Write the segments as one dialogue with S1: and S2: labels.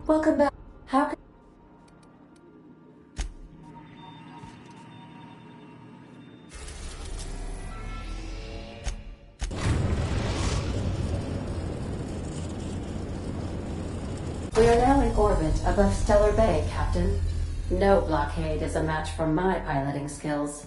S1: Welcome back. How can... We are now in orbit above Stellar Bay, Captain. No blockade is a match for my piloting skills.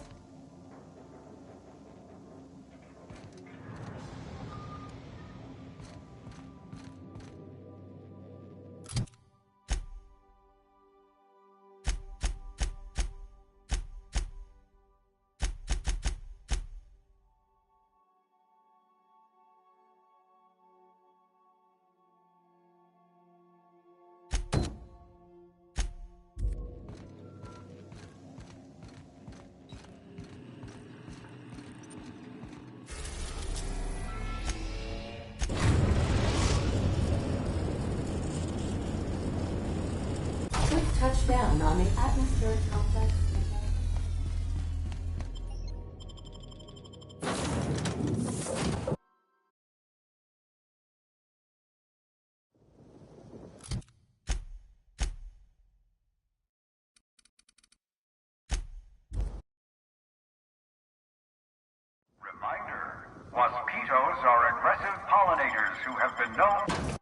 S1: Quick touchdown on the atmospheric complex.
S2: Reminder, mosquitoes are aggressive pollinators who have been known...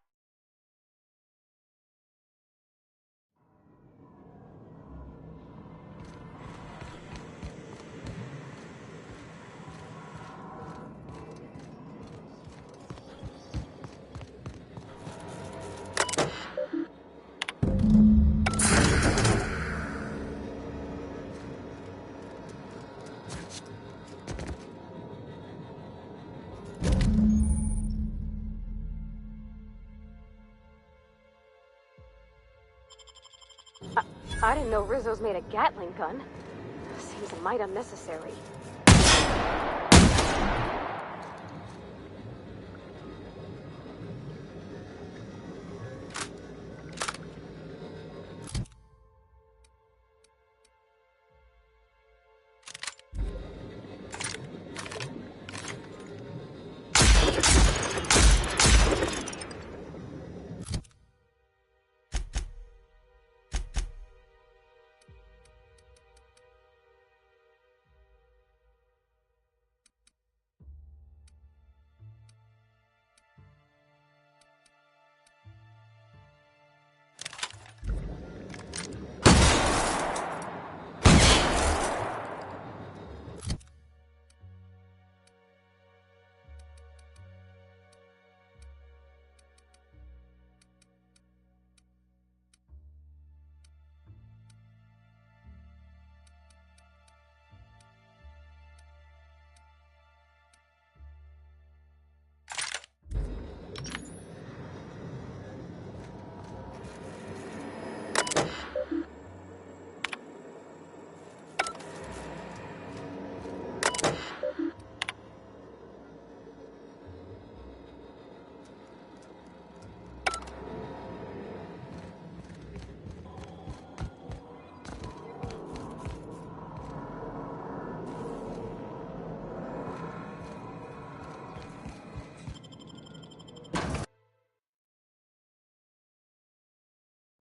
S3: I didn't know Rizzo's made a Gatling gun. Seems a mite unnecessary.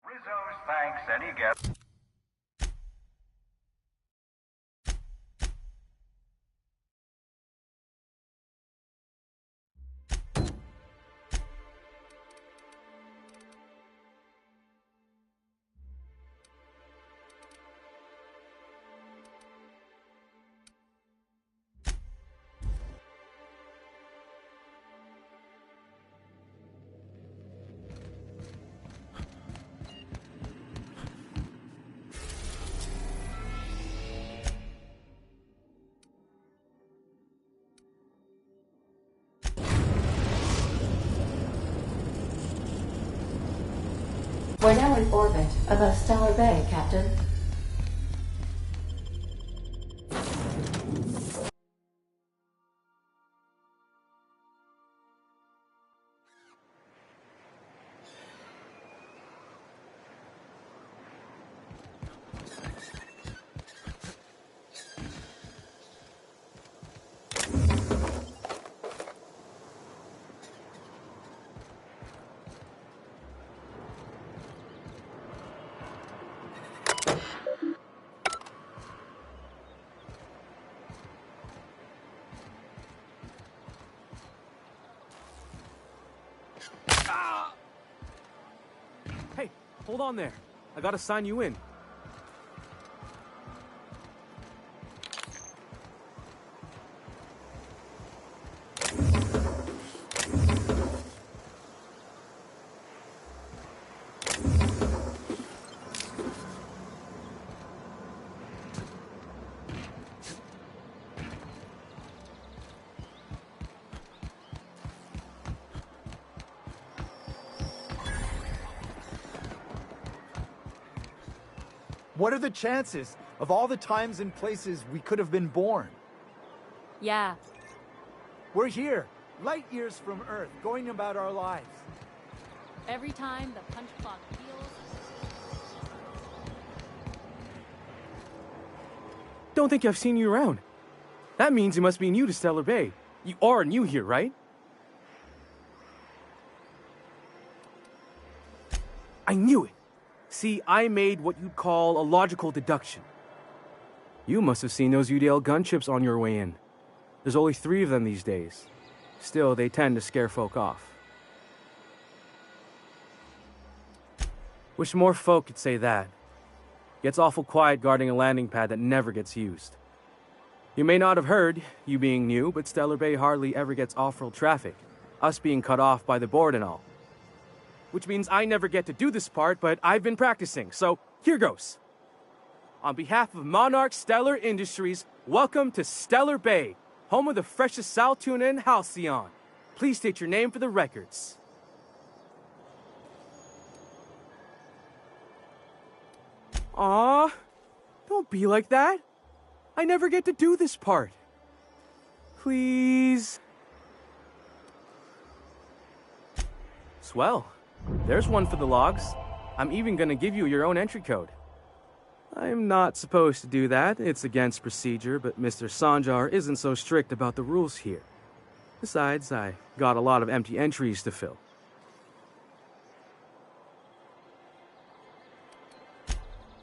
S2: Rizzo's thanks any guest...
S1: We're now in orbit above Stellar Bay, Captain.
S4: hold on there. I gotta sign you in.
S5: What are the chances of all the times and places we could have been born?
S6: Yeah.
S5: We're here, light years from Earth, going about our lives.
S6: Every time the punch clock peals.
S4: Don't think I've seen you around. That means you must be new to Stellar Bay. You are new here, right? I knew it. See, I made what you'd call a logical deduction. You must have seen those UDL gunships on your way in. There's only 3 of them these days. Still, they tend to scare folk off. Wish more folk could say that. Gets awful quiet guarding a landing pad that never gets used. You may not have heard, you being new, but Stellar Bay hardly ever gets off-road traffic. Us being cut off by the board and all. Which means I never get to do this part, but I've been practicing, so here goes. On behalf of Monarch Stellar Industries, welcome to Stellar Bay, home of the freshest sal tuna and halcyon. Please state your name for the records. Aw, don't be like that. I never get to do this part. Please. Swell. There's one for the logs. I'm even gonna give you your own entry code. I'm not supposed to do that. It's against procedure, but Mr. Sanjar isn't so strict about the rules here. Besides, I got a lot of empty entries to fill.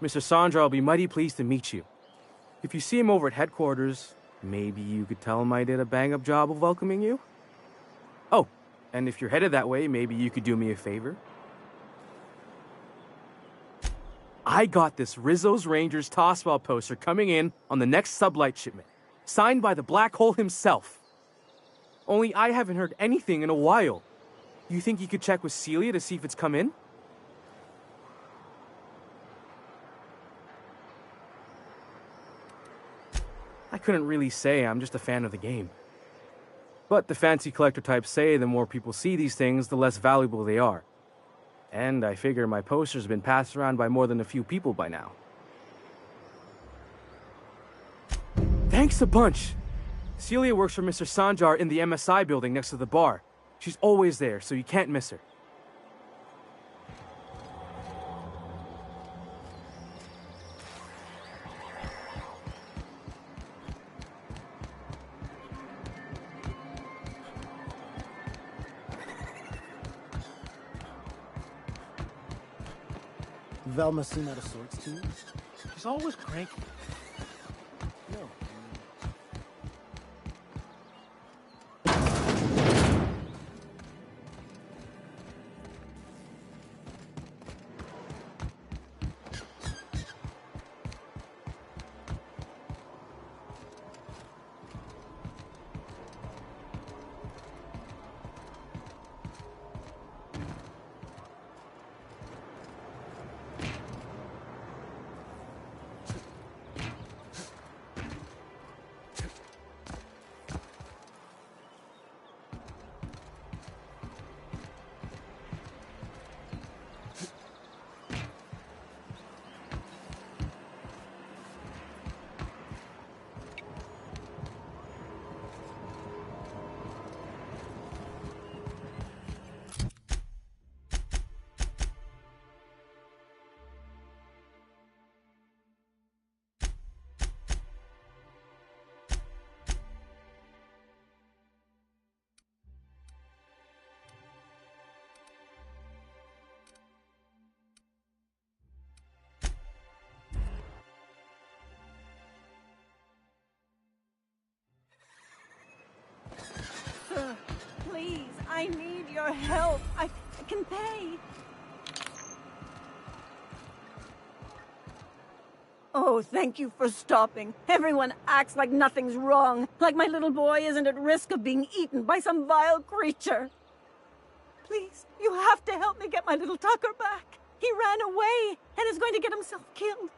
S4: Mr. Sanjar will be mighty pleased to meet you. If you see him over at headquarters, maybe you could tell him I did a bang-up job of welcoming you? Oh, and if you're headed that way, maybe you could do me a favor. I got this Rizzo's Rangers Tosswell poster coming in on the next sublight shipment, signed by the Black Hole himself. Only I haven't heard anything in a while. You think you could check with Celia to see if it's come in? I couldn't really say, I'm just a fan of the game. But the fancy collector types say the more people see these things, the less valuable they are. And I figure my poster's been passed around by more than a few people by now. Thanks a bunch! Celia works for Mr. Sanjar in the MSI building next to the bar. She's always there, so you can't miss her.
S7: Velma seem out of sorts to you?
S4: She's always cranky.
S7: No.
S8: Sir, please, I need your help. I can pay. Oh, thank you for stopping. Everyone acts like nothing's wrong, like my little boy isn't at risk of being eaten by some vile creature. Please, you have to help me get my little Tucker back. He ran away and is going to get himself killed.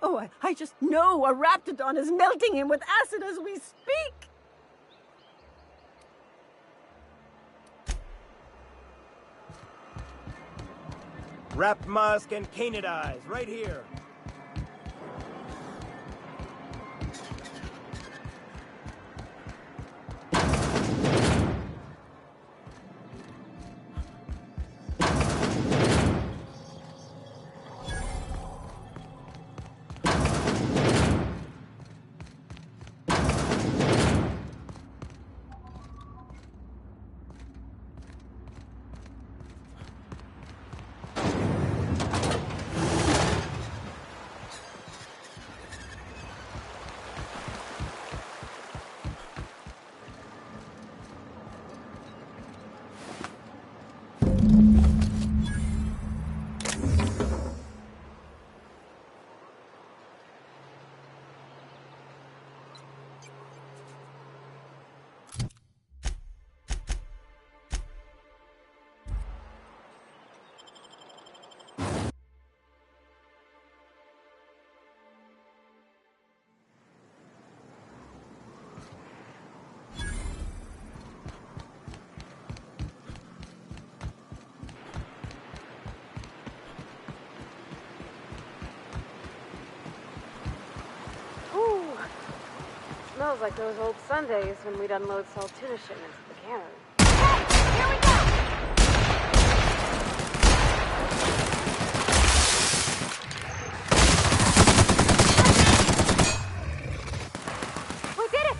S8: Oh, I just know a Raptidon is melting him with acid as we speak.
S9: Wrapped musk and canid eyes, right here.
S3: Smells like those old Sundays when we'd unload Saltuna shipments at the cannery. Hey! Here we go! We did it!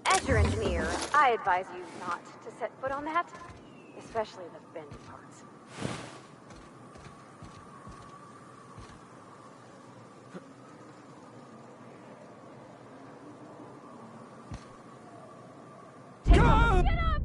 S3: As your engineer, I advise you not to set foot on that, especially the bendy parts. Get up!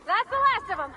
S3: That's the last of them.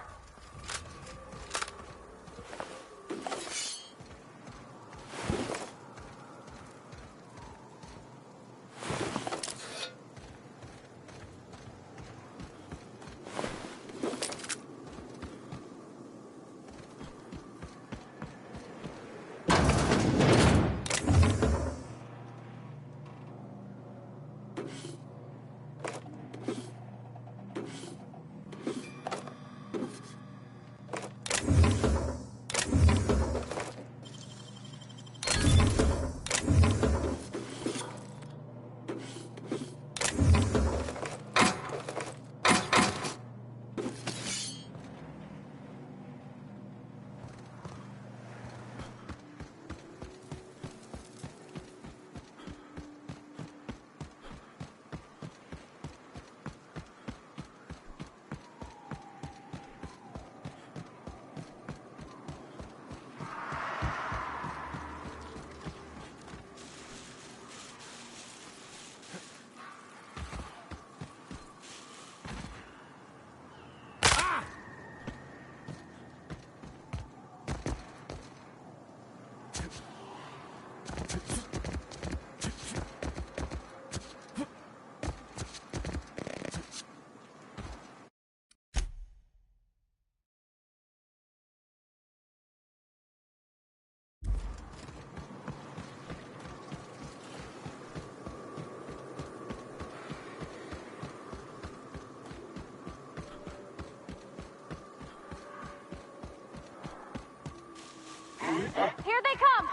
S3: Here they come!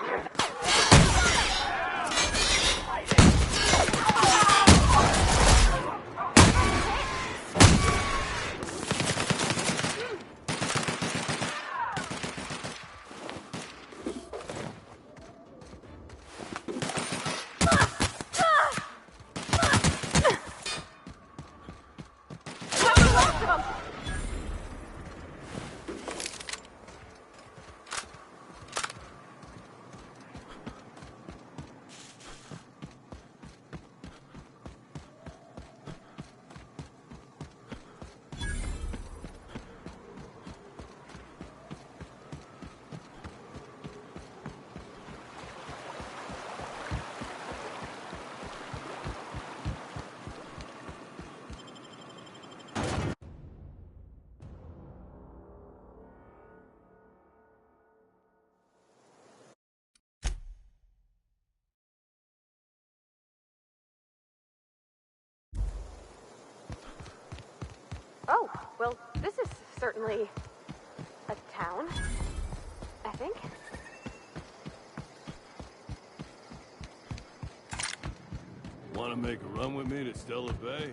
S3: Oh, well, this is certainly a town, I think.
S10: Want to make a run with me to Stellar Bay?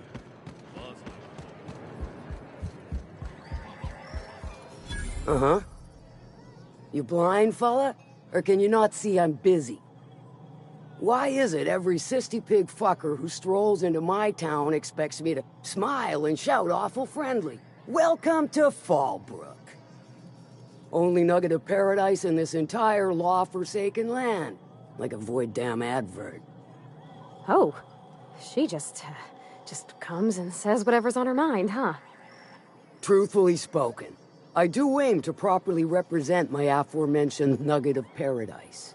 S11: Uh-huh. You blind, fella? Or can you not see I'm busy? Why is it every sissy pig fucker who strolls into my town expects me to smile and shout awful friendly? Welcome to Fallbrook. Only nugget of paradise in this entire law-forsaken land. Like a void damn advert.
S3: Oh, She just comes and says whatever's on her mind, huh?
S11: Truthfully spoken, I do aim to properly represent my aforementioned nugget of paradise.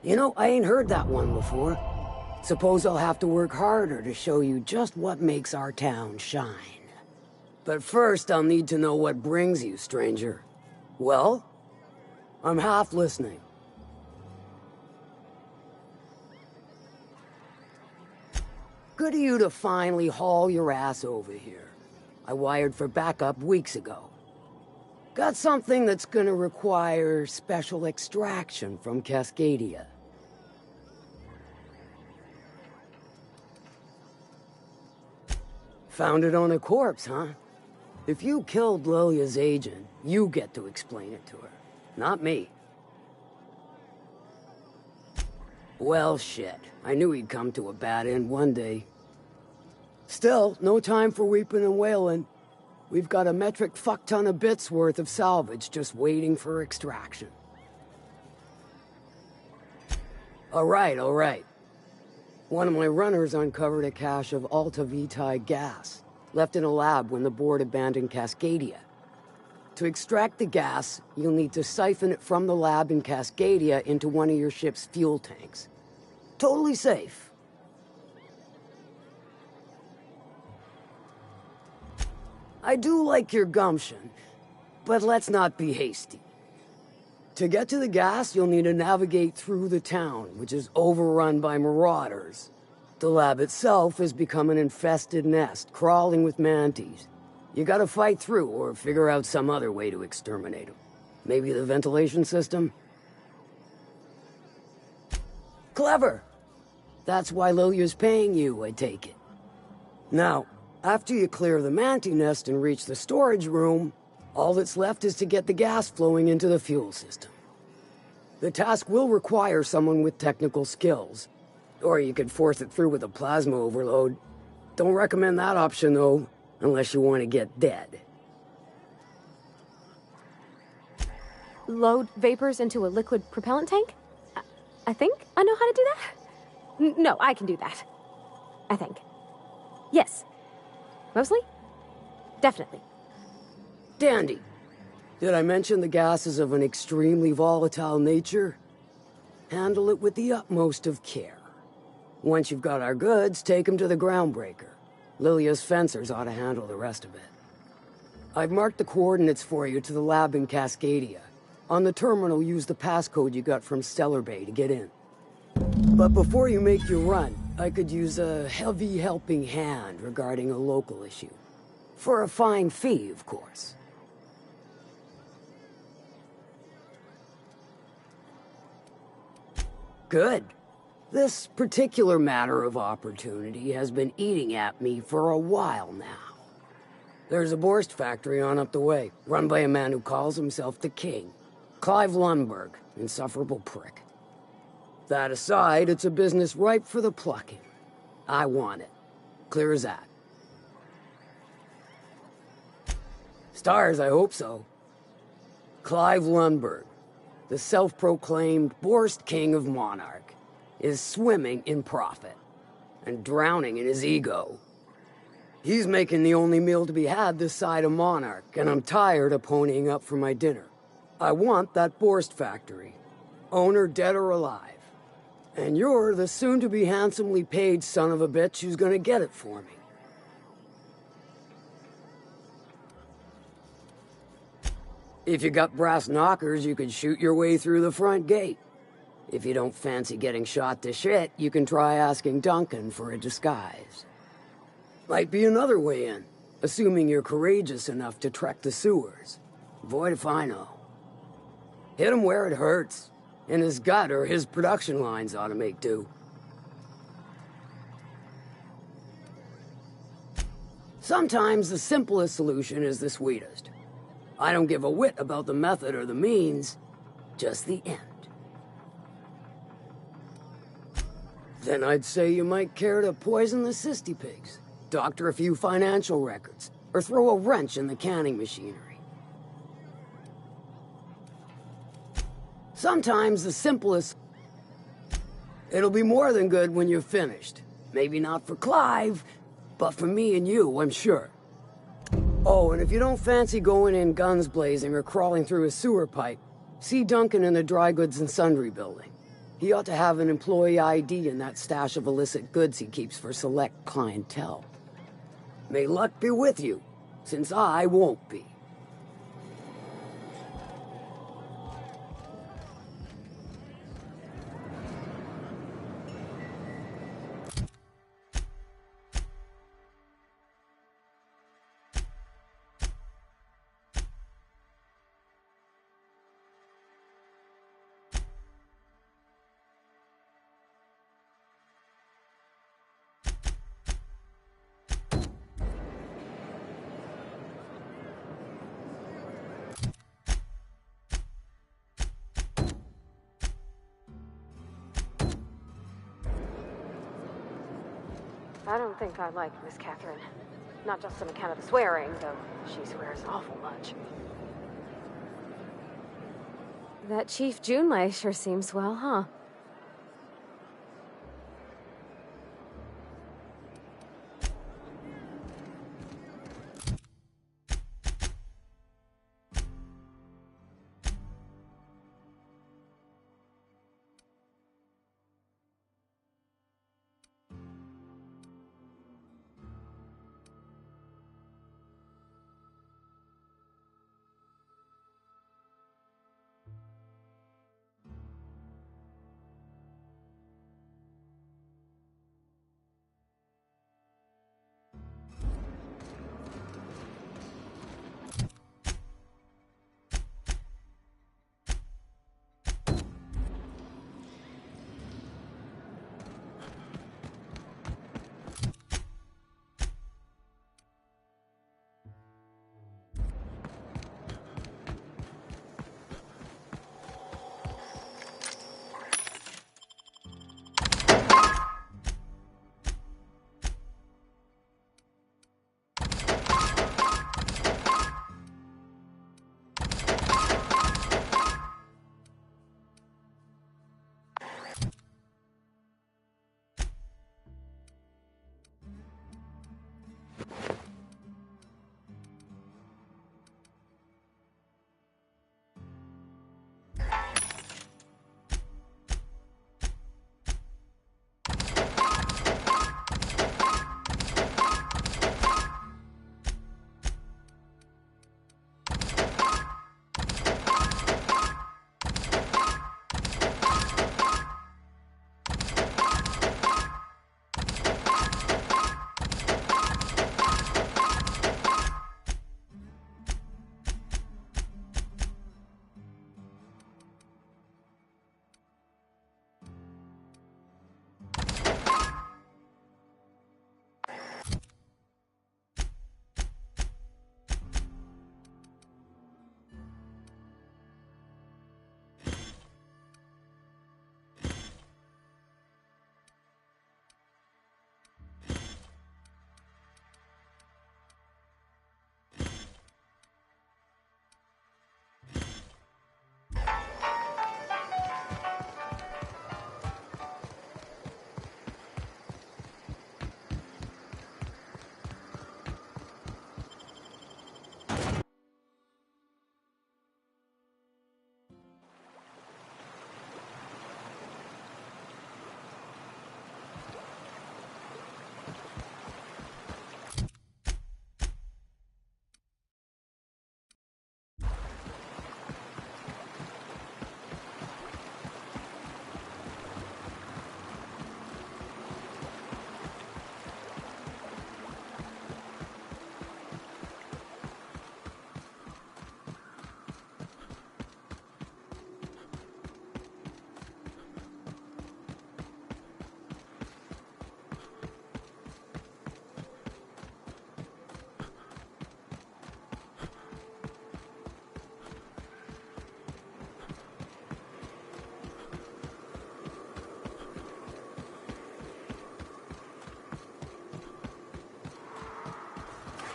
S11: You know, I ain't heard that one before. Suppose I'll have to work harder to show you just what makes our town shine. But first, I'll need to know what brings you, stranger. Well? I'm half listening. Good of you to finally haul your ass over here. I wired for backup weeks ago. Got something that's gonna require special extraction from Cascadia. Found it on a corpse, huh? If you killed Lilia's agent, you get to explain it to her, not me. Well, shit. I knew he'd come to a bad end one day. Still, no time for weeping and wailing. We've got a metric fuck-ton of bits worth of salvage just waiting for extraction. All right. One of my runners uncovered a cache of Alta Vitae gas, left in a lab when the board abandoned Cascadia. To extract the gas, you'll need to siphon it from the lab in Cascadia into one of your ship's fuel tanks. Totally safe. I do like your gumption, but let's not be hasty. To get to the gas, you'll need to navigate through the town, which is overrun by marauders. The lab itself has become an infested nest, crawling with mantis. You gotta fight through, or figure out some other way to exterminate them. Maybe the ventilation system? Clever! That's why Lilia's paying you, I take it. Now, after you clear the mantis nest and reach the storage room, all that's left is to get the gas flowing into the fuel system. The task will require someone with technical skills, or you could force it through with a plasma overload. Don't recommend that option, though, unless you want to get dead.
S3: Load vapors into a liquid propellant tank? I think I know how to do that. No, I can do that. I think. Yes. Mostly? Definitely.
S11: Dandy. Did I mention the gas is of an extremely volatile nature? Handle it with the utmost of care. Once you've got our goods, take them to the groundbreaker. Lilia's fencers ought to handle the rest of it. I've marked the coordinates for you to the lab in Cascadia. On the terminal, use the passcode you got from Stellar Bay to get in. But before you make your run, I could use a heavy helping hand regarding a local issue. For a fine fee, of course. Good. This particular matter of opportunity has been eating at me for a while now. There's a Borst factory on up the way, run by a man who calls himself the King. Clive Lundberg, insufferable prick. That aside, it's a business ripe for the plucking. I want it. Clear as that. Stars, I hope so. Clive Lundberg, the self-proclaimed Borst King of Monarch, is swimming in profit and drowning in his ego. He's making the only meal to be had this side of Monarch, and I'm tired of ponying up for my dinner. I want that Borst factory, owner dead or alive. And you're the soon-to-be handsomely paid son of a bitch who's gonna get it for me. If you got brass knockers, you could shoot your way through the front gate. If you don't fancy getting shot to shit, you can try asking Duncan for a disguise. Might be another way in, assuming you're courageous enough to trek the sewers. Void if I know. Hit him where it hurts. In his gut, or his production lines ought to make do. Sometimes the simplest solution is the sweetest. I don't give a whit about the method or the means, just the end. Then I'd say you might care to poison the cystipigs, doctor a few financial records, or throw a wrench in the canning machinery. Sometimes the simplest... It'll be more than good when you're finished. Maybe not for Clive, but for me and you, I'm sure. Oh, and if you don't fancy going in guns blazing or crawling through a sewer pipe, see Duncan in the Dry Goods and Sundry building. He ought to have an employee ID in that stash of illicit goods he keeps for select clientele. May luck be with you, since I won't be.
S3: I don't think I like Miss Catherine. Not just on account of the swearing, though she swears awful much. That Chief Junlei sure seems swell, huh?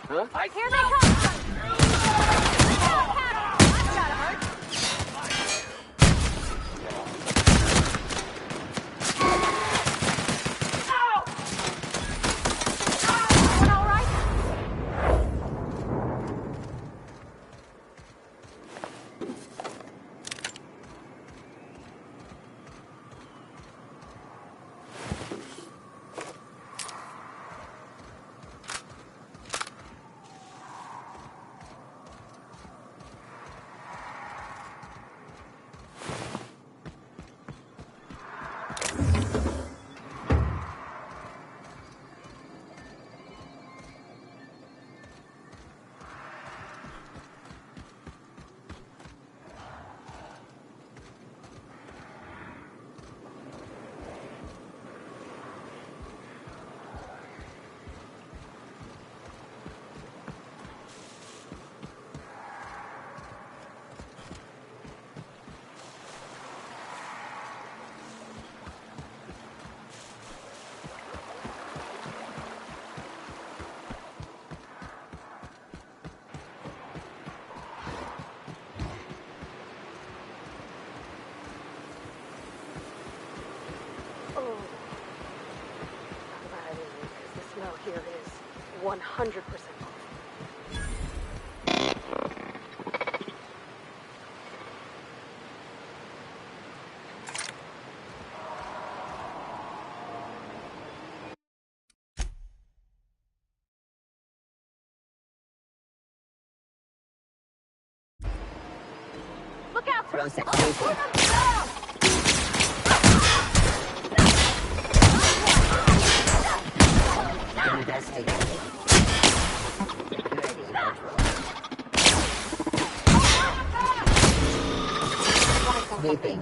S11: Huh?
S3: Here they come! Here is 100% off. Look out for
S12: Sleeping.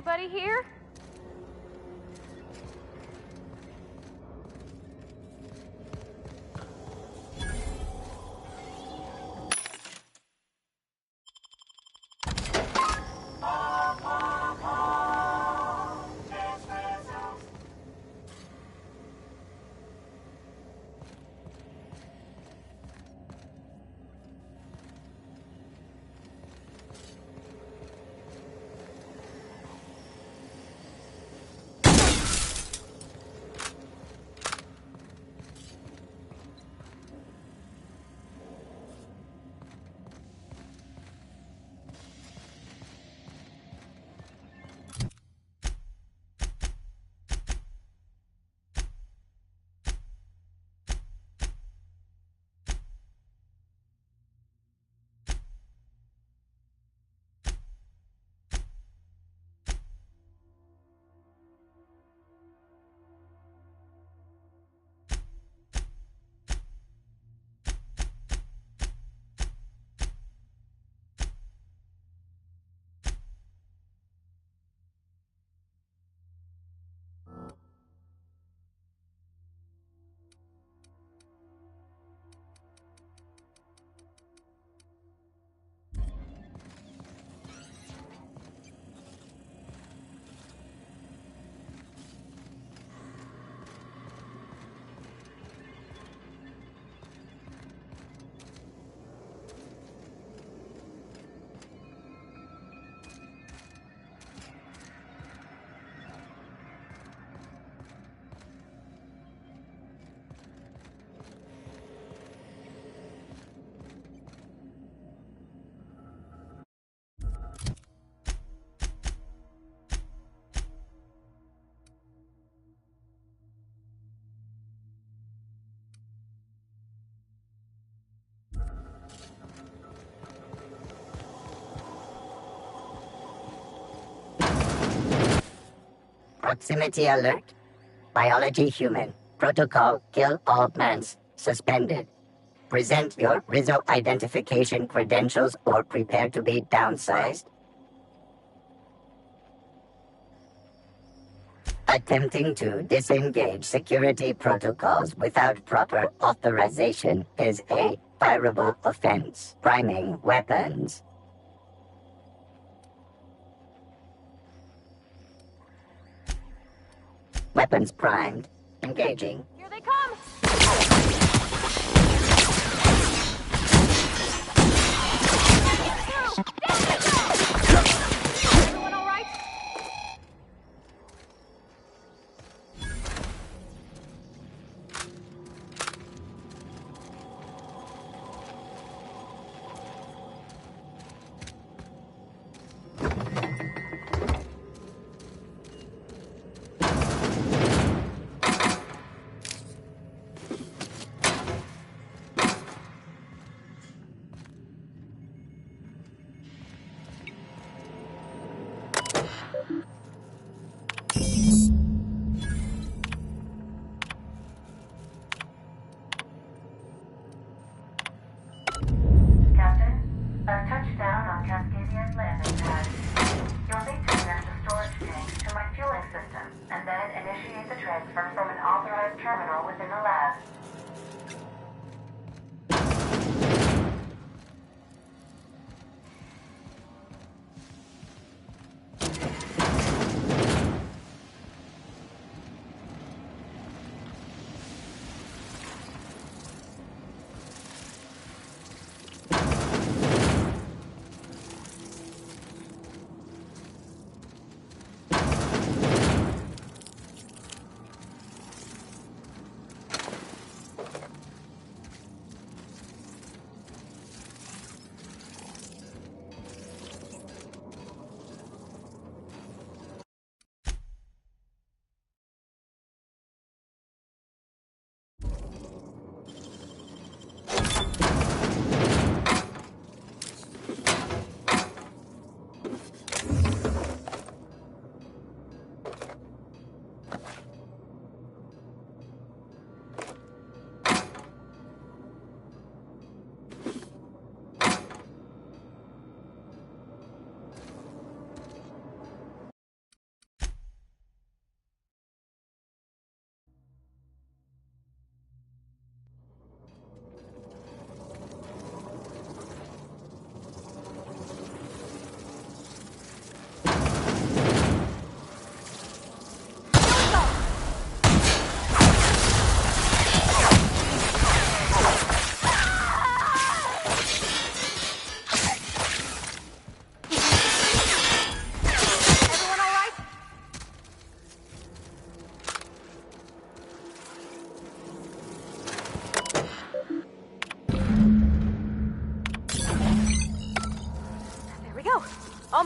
S3: Anybody here?
S12: Proximity alert. Biology human. Protocol kill all plants. Suspended. Present your Rizzo identification credentials or prepare to be downsized. Attempting to disengage security protocols without proper authorization is a fireable offense. Priming weapons. Weapons primed. Engaging.
S3: Here they come! Everyone all right?
S1: Captain, I've touched down on Cascadia's landing pad. You'll need to connect the storage tank to my fueling system, and then initiate the transfer from an authorized terminal within the lab.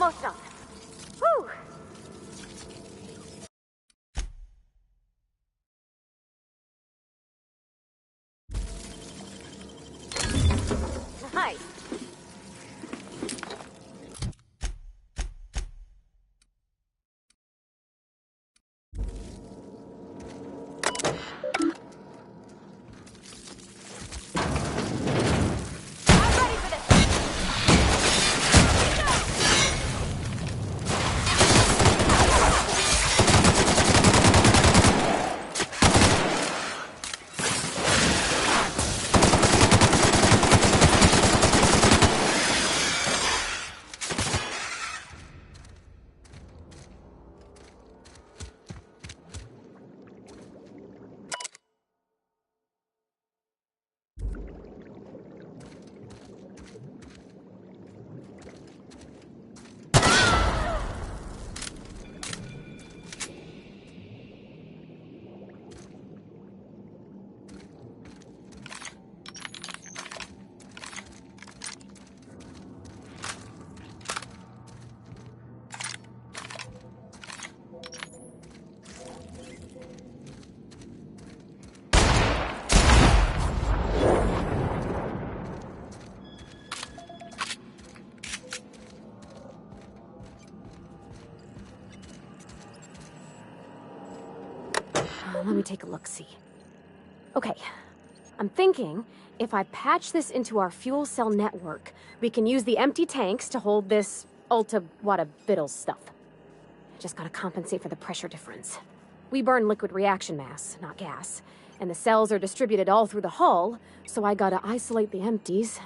S3: Almost done. Whew. Nice. Let me take a look-see. Okay, I'm thinking if I patch this into our fuel cell network, we can use the empty tanks to hold this ulta-wada-biddle stuff. Just gotta compensate for the pressure difference. We burn liquid reaction mass, not gas, and the cells are distributed all through the hull, so I gotta isolate the empties.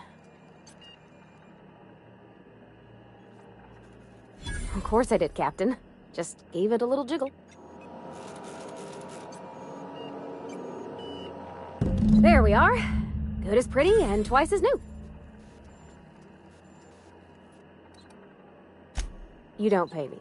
S3: Of course I did, Captain. Just gave it a little jiggle. There we are. Good as pretty and twice as new. You don't pay me.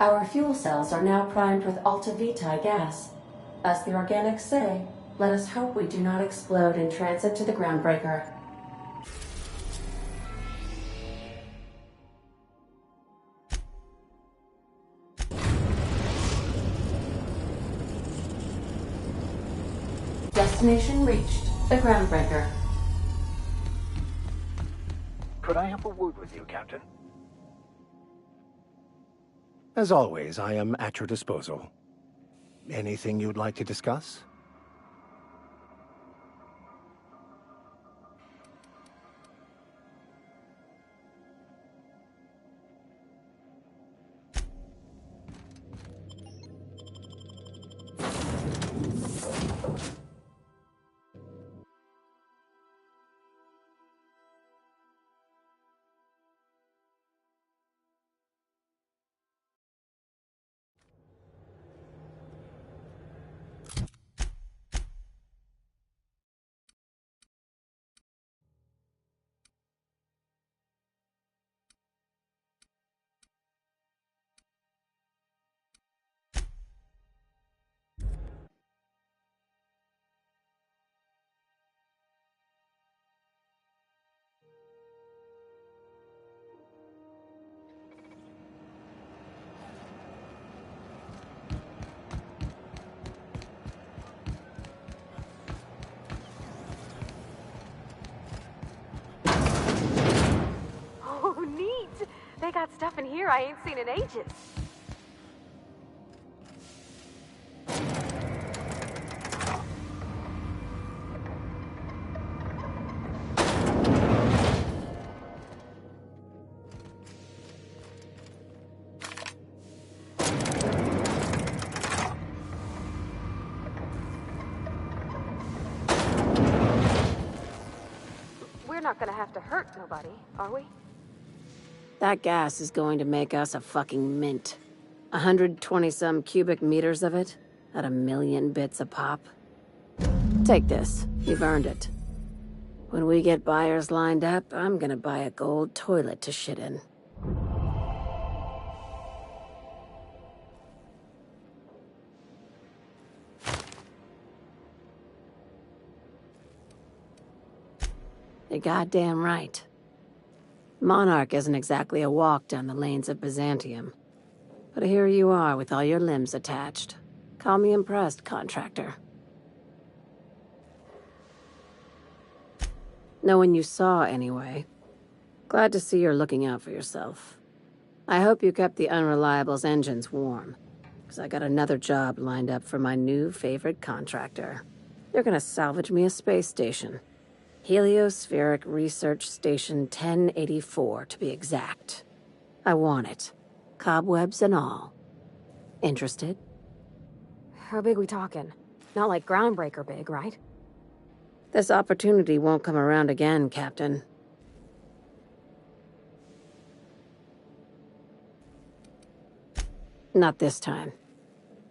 S13: Our fuel cells are now primed with Alta Vitae gas. As the organics say, let us hope we do not explode in transit to the Groundbreaker. Destination reached. The Groundbreaker.
S14: Could I have a word with you, Captain? As always, I am at your disposal. Anything you'd like to discuss?
S3: Oh, neat! They got stuff in here I ain't seen in ages. We're not gonna have to hurt nobody, are we?
S13: That gas is going to make us a fucking mint. 120-some cubic meters of it, at 1,000,000 bits a pop. Take this. You've earned it. When we get buyers lined up, I'm gonna buy a gold toilet to shit in. You're goddamn right. Monarch isn't exactly a walk down the lanes of Byzantium. But here you are with all your limbs attached. Call me impressed, contractor. No one you saw, anyway. Glad to see you're looking out for yourself. I hope you kept the Unreliable's engines warm, because I got another job lined up for my new favorite contractor. They're gonna salvage me a space station. Heliospheric Research Station 1084, to be exact. I want it. Cobwebs and all. Interested?
S3: How big we talking? Not like Groundbreaker big, right?
S13: This opportunity won't come around again, Captain. Not this time.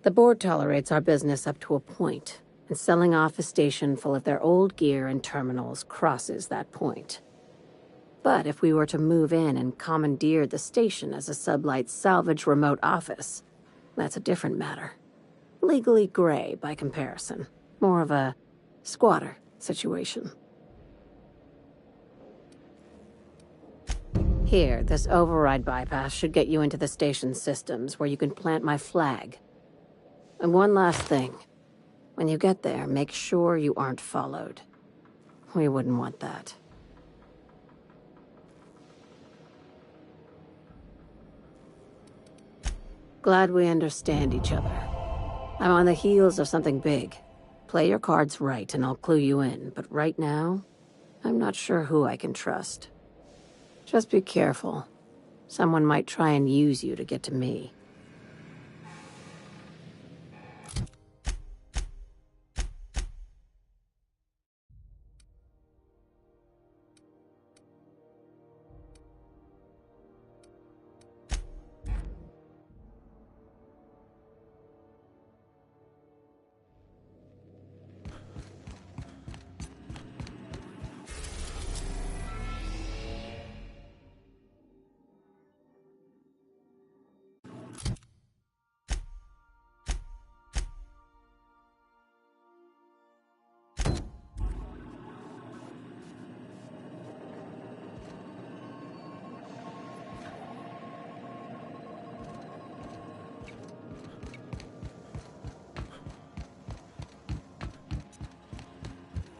S13: The board tolerates our business up to a point, and selling off a station full of their old gear and terminals crosses that point. But if we were to move in and commandeer the station as a sublight salvage remote office, that's a different matter. Legally gray by comparison. More of a squatter situation. Here, this override bypass should get you into the station's systems where you can plant my flag. And one last thing. When you get there, make sure you aren't followed. We wouldn't want that. Glad we understand each other. I'm on the heels of something big. Play your cards right and I'll clue you in, but right now, I'm not sure who I can trust. Just be careful. Someone might try and use you to get to me.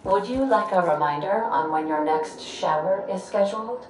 S13: Would you like a reminder on when your next shower is scheduled?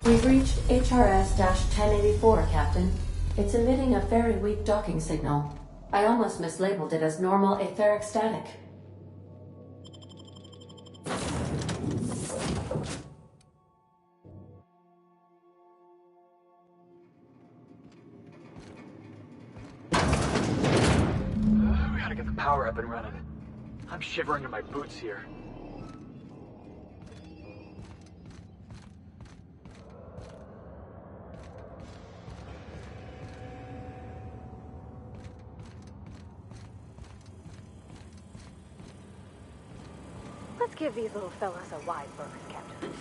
S13: We've reached HRS-1084, Captain. It's emitting a very weak docking signal. I almost mislabeled it as normal etheric static.
S15: We gotta get the power up and running. I'm shivering in my boots here.
S3: Let's give these little fellas a wide berth, Captain.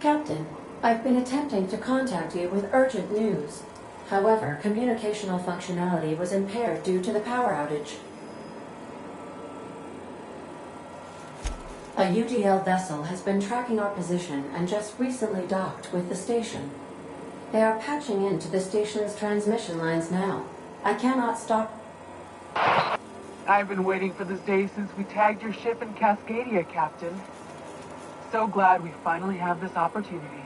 S13: Captain, I've been attempting to contact you with urgent news. However, communicational functionality was impaired due to the power outage. A UDL vessel has been tracking our position and just recently docked with the station. They are patching into the station's transmission lines now. I cannot stop.
S16: I've been waiting for this day since we tagged your ship in Cascadia, Captain. So glad we finally have this opportunity.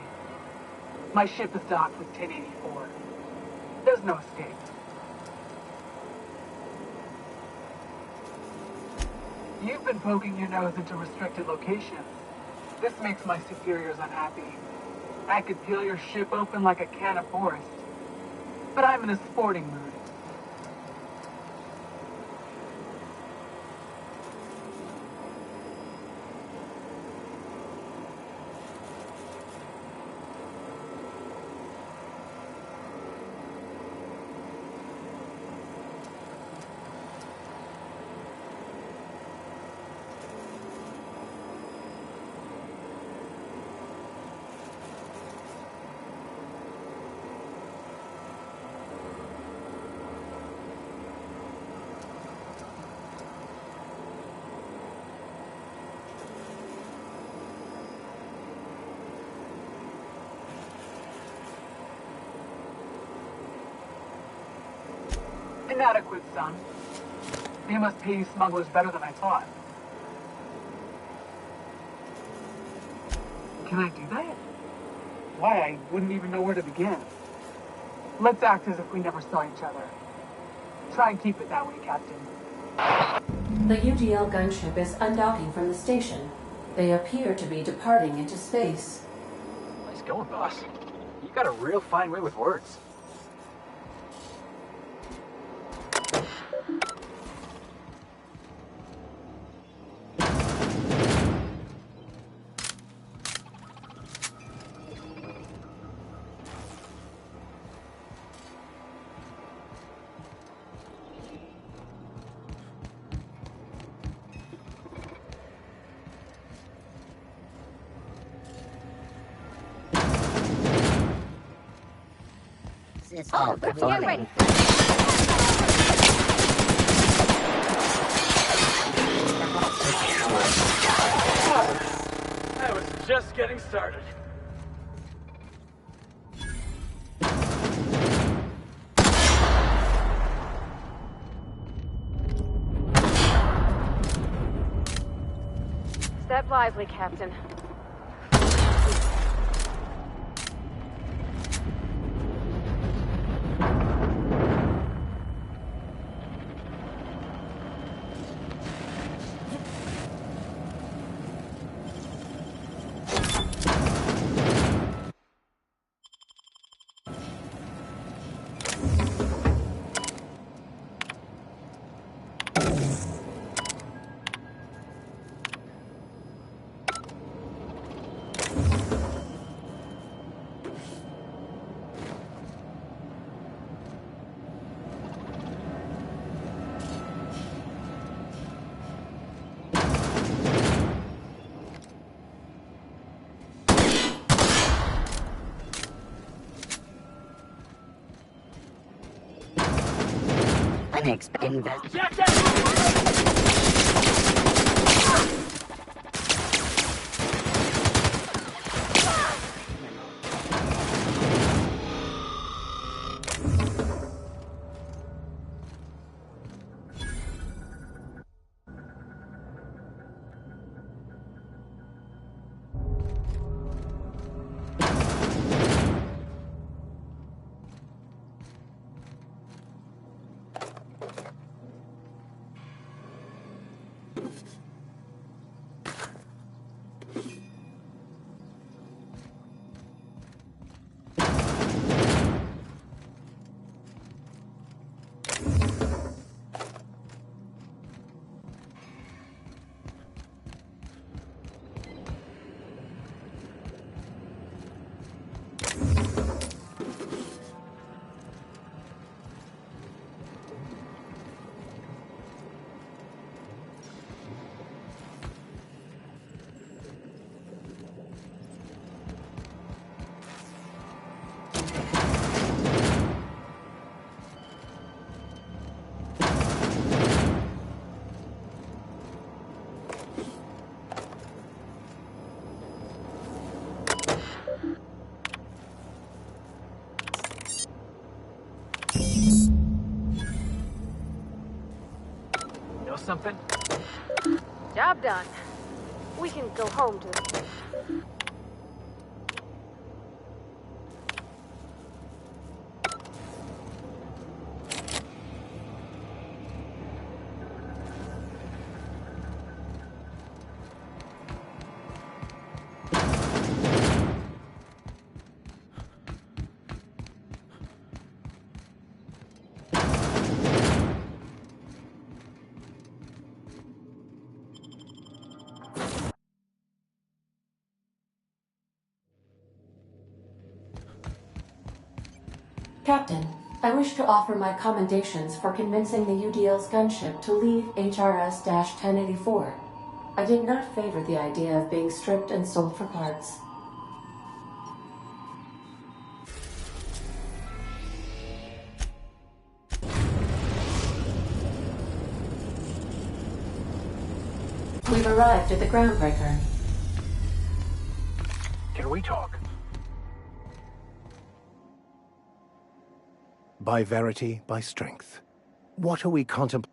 S16: My ship is docked with 1084. There's no escape. You've been poking your nose into restricted locations. This makes my superiors unhappy. I could peel your ship open like a can of forest. But I'm in a sporting mood. Inadequate, son. They must pay you smugglers better than I thought. Can I do that? Why, I wouldn't even know where to begin. Let's act as if we never saw each other. Try and keep it that way, Captain.
S13: The UDL gunship is undocking from the station. They appear to be departing into space.
S15: Nice going, boss. You got a real fine way with words.
S12: It's all performing.
S15: I was just getting started.
S3: Step lively, Captain.
S15: Know something?
S3: Job done. We can go home to...
S13: Captain, I wish to offer my commendations for convincing the UDL's gunship to leave HRS-1084. I did not favor the idea of being stripped and sold for parts. We've arrived at the groundbreaker.
S15: Can we talk?
S14: By verity, by strength. What are we contemplating?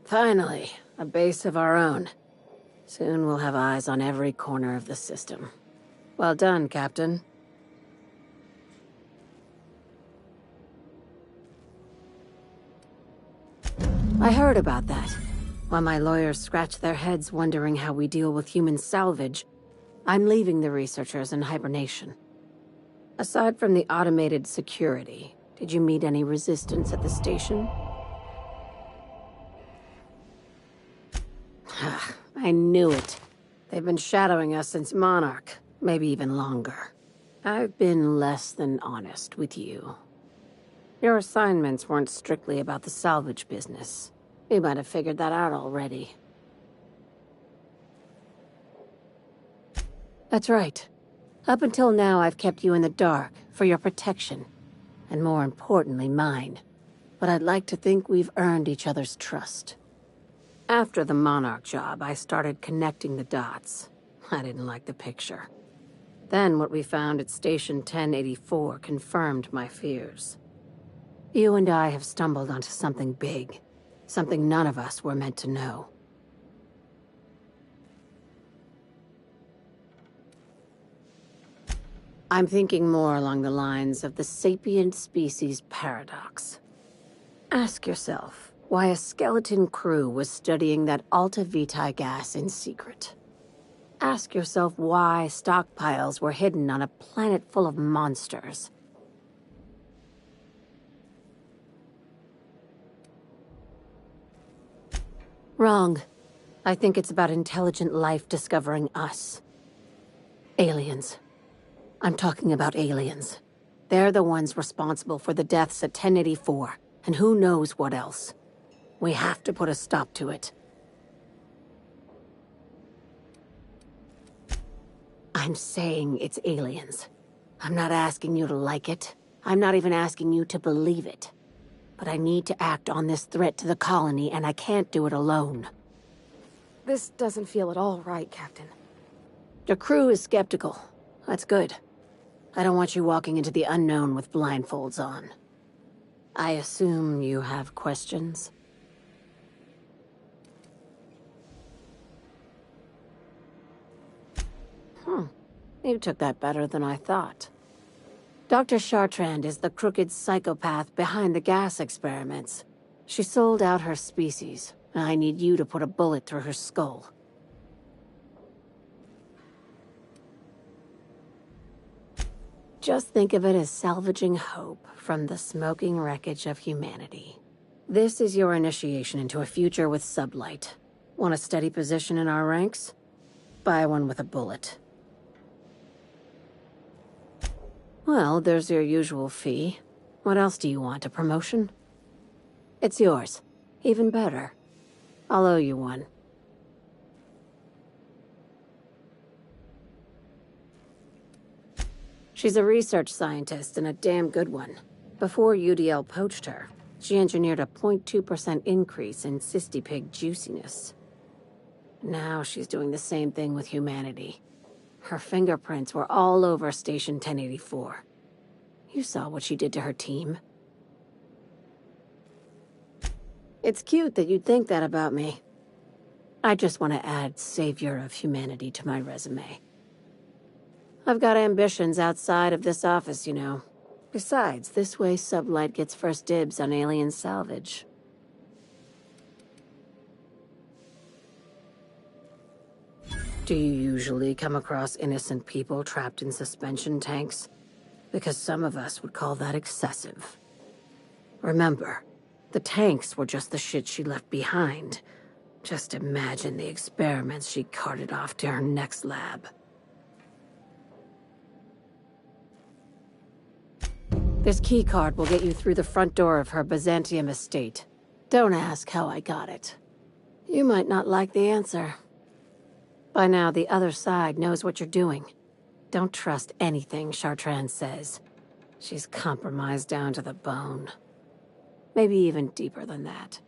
S13: Finally, a base of our own. Soon we'll have eyes on every corner of the system. Well done, Captain. I heard about that. While my lawyers scratch their heads wondering how we deal with human salvage, I'm leaving the researchers in hibernation. Aside from the automated security, did you meet any resistance at the station? I knew it. They've been shadowing us since Monarch, maybe even longer. I've been less than honest with you. Your assignments weren't strictly about the salvage business. You might have figured that out already. That's right. Up until now, I've kept you in the dark for your protection, and more importantly, mine. But I'd like to think we've earned each other's trust. After the Monarch job, I started connecting the dots. I didn't like the picture. Then what we found at Station 1084 confirmed my fears. You and I have stumbled onto something big. Something none of us were meant to know. I'm thinking more along the lines of the sapient species paradox. Ask yourself why a skeleton crew was studying that Alta Vitae gas in secret. Ask yourself why stockpiles were hidden on a planet full of monsters. Wrong. I think it's about intelligent life discovering us. Aliens. I'm talking about aliens. They're the ones responsible for the deaths at 1084, and who knows what else. We have to put a stop to it. I'm saying it's aliens. I'm not asking you to like it. I'm not even asking you to believe it. But I need to act on this threat to the colony, and I can't do it alone.
S3: This doesn't feel at all right, Captain.
S13: The crew is skeptical. That's good. I don't want you walking into the unknown with blindfolds on. I assume you have questions? You took that better than I thought. Dr. Chartrand is the crooked psychopath behind the gas experiments. She sold out her species, and I need you to put a bullet through her skull. Just think of it as salvaging hope from the smoking wreckage of humanity. This is your initiation into a future with sublight. Want a steady position in our ranks? Buy one with a bullet. Well, there's your usual fee. What else do you want, a promotion? It's yours. Even better. I'll owe you one. She's a research scientist and a damn good one. Before UDL poached her, she engineered a 0.2% increase in cystipig juiciness. Now she's doing the same thing with humanity. Her fingerprints were all over Station 1084. You saw what she did to her team. It's cute that you'd think that about me. I just want to add savior of humanity to my resume. I've got ambitions outside of this office, you know. Besides, this way Sublight gets first dibs on alien salvage. Do you usually come across innocent people trapped in suspension tanks? Because some of us would call that excessive. Remember, the tanks were just the shit she left behind. Just imagine the experiments she carted off to her next lab. This keycard will get you through the front door of her Byzantium estate. Don't ask how I got it. You might not like the answer. By now, the other side knows what you're doing. Don't trust anything Chartrand says. She's compromised down to the bone. Maybe even deeper than that.